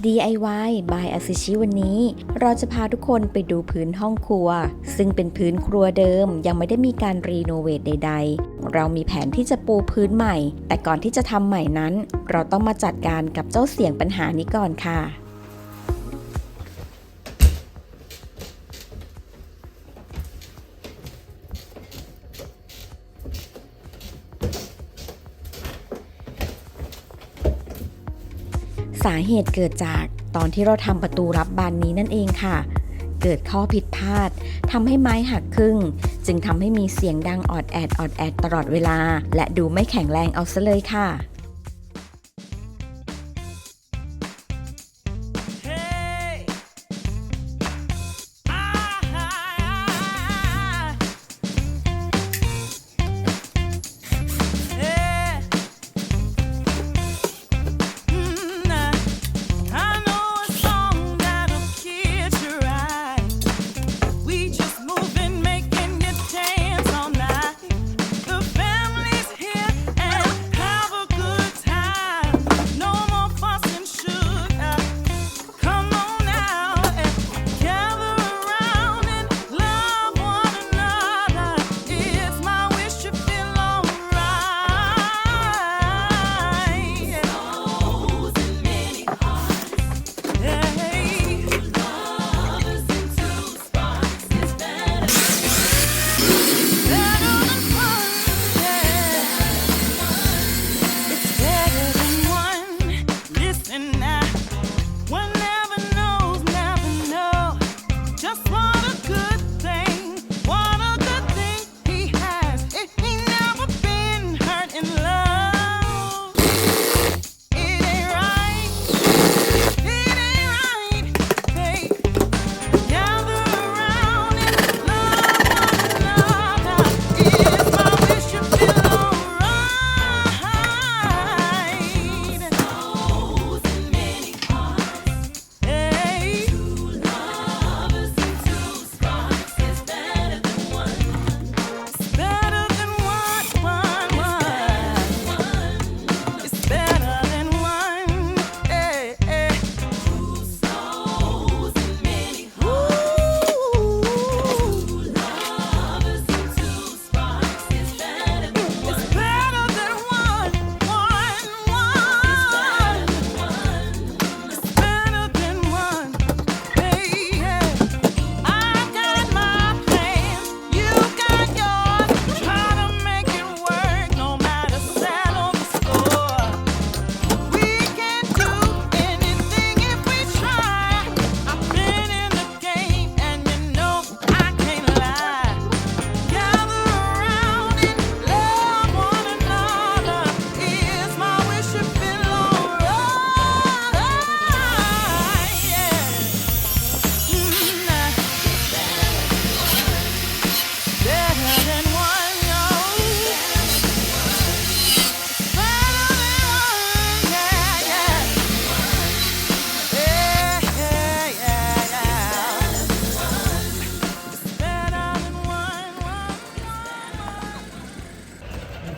DIY by Atsushi วันนี้เราจะพาทุกคนไปดูพื้นห้องครัวซึ่งเป็นพื้นครัวเดิมยังไม่ได้มีการรีโนเวทใดๆเรามีแผนที่จะปูพื้นใหม่แต่ก่อนที่จะทำใหม่นั้นเราต้องมาจัดการกับเจ้าเสี่ยงปัญหานี้ก่อนค่ะสาเหตุเกิดจากตอนที่เราทำประตูรับบานนี้นั่นเองค่ะเกิดข้อผิดพลาดทำให้ไม้หักครึ่งจึงทำให้มีเสียงดังออดแอดตลอดเวลาและดูไม่แข็งแรงเอาซะเลยค่ะ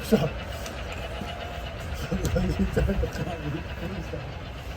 さあ、それは言っちゃうとか、びっくりした。